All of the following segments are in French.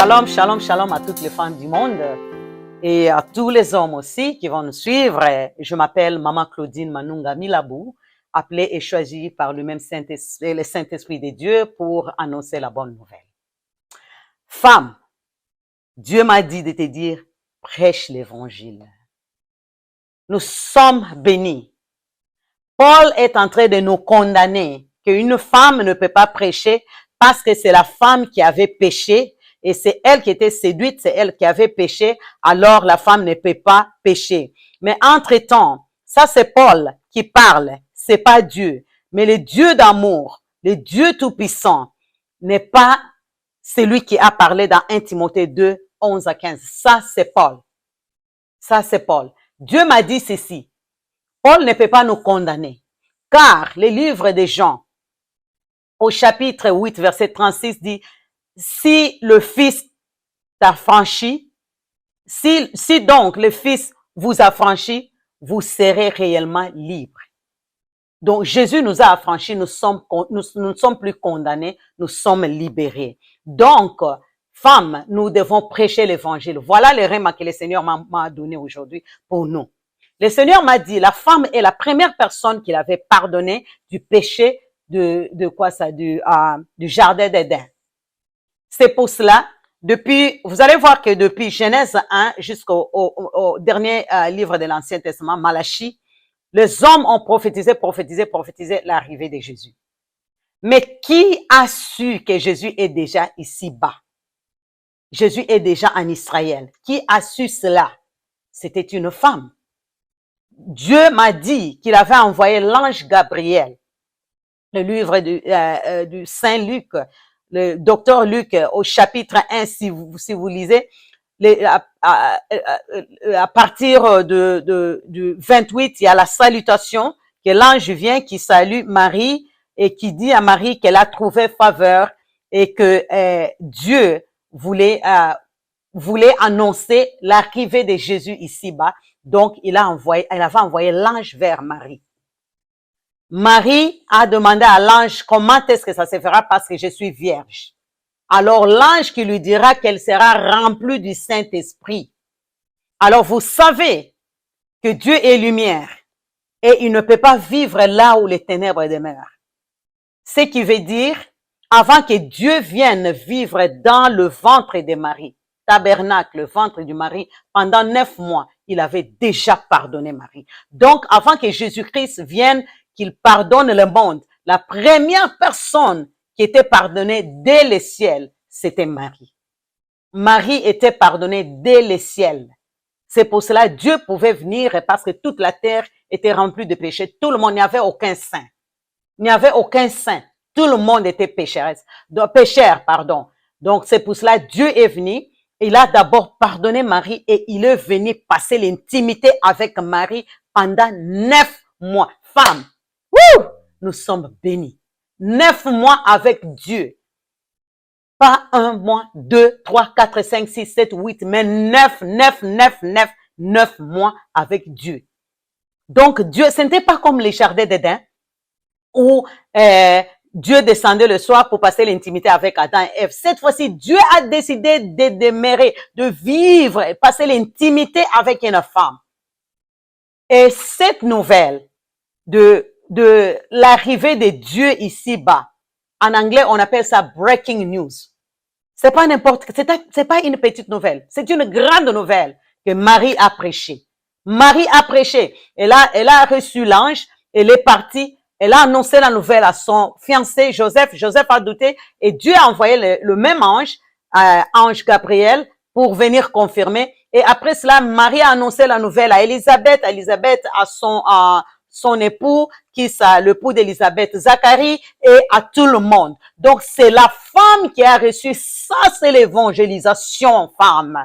Shalom, shalom, shalom à toutes les femmes du monde et à tous les hommes aussi qui vont nous suivre. Je m'appelle Maman Claudine Manunga Milabou, appelée et choisie par le même Saint-Esprit, le Saint-Esprit de Dieu pour annoncer la bonne nouvelle. Femme, Dieu m'a dit de te dire, prêche l'évangile. Nous sommes bénis. Paul est en train de nous condamner qu'une femme ne peut pas prêcher parce que c'est la femme qui avait péché et c'est elle qui était séduite, c'est elle qui avait péché, alors la femme ne peut pas pécher. Mais entre-temps, ça c'est Paul qui parle, c'est pas Dieu. Mais le Dieu d'amour, le Dieu tout-puissant n'est pas celui qui a parlé dans 1 Timothée 2, 11 à 15. Ça c'est Paul. Ça c'est Paul. Dieu m'a dit ceci. Paul ne peut pas nous condamner, car le livre de Jean, au chapitre 8, verset 36 dit, si le Fils t'a franchi, si donc le Fils vous a franchi, vous serez réellement libre. Donc Jésus nous a affranchis, nous ne sommes plus condamnés, nous sommes libérés. Donc, femmes, nous devons prêcher l'évangile. Voilà le rêve que le Seigneur m'a donné aujourd'hui pour nous. Le Seigneur m'a dit, la femme est la première personne qu'il avait pardonné du péché du jardin d'Éden. C'est pour cela, vous allez voir que depuis Genèse 1 jusqu'au dernier livre de l'Ancien Testament, Malachie, les hommes ont prophétisé l'arrivée de Jésus. Mais qui a su que Jésus est déjà ici-bas? Jésus est déjà en Israël. Qui a su cela? C'était une femme. Dieu m'a dit qu'il avait envoyé l'ange Gabriel. Le livre du Saint Luc, le docteur Luc, au chapitre 1, si vous lisez, à partir du 28, il y a la salutation, que l'ange vient qui salue Marie et qui dit à Marie qu'elle a trouvé faveur et que Dieu voulait annoncer l'arrivée de Jésus ici-bas. Donc, elle avait envoyé l'ange vers Marie. Marie a demandé à l'ange comment est-ce que ça se fera parce que je suis vierge. Alors l'ange qui lui dira qu'elle sera remplie du Saint-Esprit. Alors vous savez que Dieu est lumière et il ne peut pas vivre là où les ténèbres demeurent. Ce qui veut dire, avant que Dieu vienne vivre dans le ventre de Marie, tabernacle, le ventre du Marie, pendant 9 mois, il avait déjà pardonné Marie. Donc avant que Jésus-Christ vienne, qu'il pardonne le monde, la première personne qui était pardonnée dès le ciel, c'était Marie. Marie était pardonnée dès le ciel. C'est pour cela que Dieu pouvait venir parce que toute la terre était remplie de péchés. Tout le monde, il n'y avait aucun saint. Il n'y avait aucun saint. Tout le monde était pécheur, pardon. Donc c'est pour cela que Dieu est venu. Il a d'abord pardonné Marie et il est venu passer l'intimité avec Marie pendant 9 mois. Femme, nous sommes bénis. 9 mois avec Dieu. Pas 1 mois, 2, 3, 4, 5, 6, 7, 8, mais 9 mois avec Dieu. Donc Dieu, ce n'était pas comme les jardins d'Éden où Dieu descendait le soir pour passer l'intimité avec Adam et Ève. Cette fois-ci, Dieu a décidé de demeurer, de vivre et passer l'intimité avec une femme. Et cette nouvelle de l'arrivée de Dieu ici-bas, en anglais, on appelle ça breaking news. C'est pas une petite nouvelle. C'est une grande nouvelle que Marie a prêchée. Marie a prêché. Elle a reçu l'ange. Elle est partie. Elle a annoncé la nouvelle à son fiancé Joseph. Joseph a douté et Dieu a envoyé le même ange, ange Gabriel, pour venir confirmer. Et après cela, Marie a annoncé la nouvelle à Élisabeth. Élisabeth a son époux, l'époux d'Élisabeth, Zacharie, et à tout le monde. Donc, c'est la femme qui a reçu, ça c'est l'évangélisation, femme.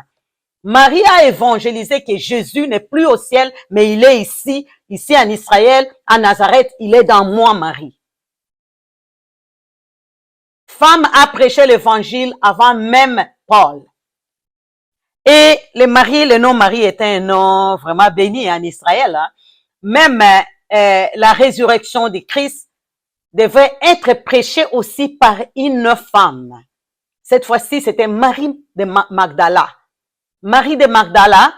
Marie a évangélisé que Jésus n'est plus au ciel, mais il est ici en Israël, à Nazareth, il est dans moi, Marie. Femme a prêché l'évangile avant même Paul. Et le nom Marie était un nom vraiment béni en Israël. Hein. Même la résurrection de Christ devait être prêchée aussi par une femme. Cette fois-ci, c'était Marie de Magdala. Marie de Magdala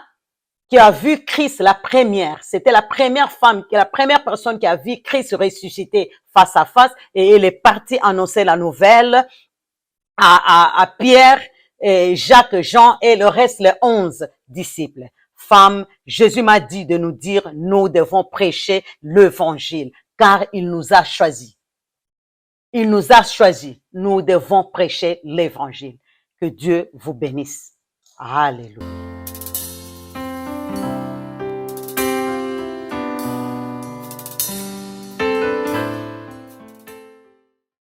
qui a vu Christ la première. C'était la première femme, la première personne qui a vu Christ ressuscité face à face et elle est partie annoncer la nouvelle à Pierre, et Jacques, Jean et le reste, les 11 disciples. Femme, Jésus m'a dit de nous dire, nous devons prêcher l'évangile, car il nous a choisis. Il nous a choisis. Nous devons prêcher l'évangile. Que Dieu vous bénisse. Alléluia.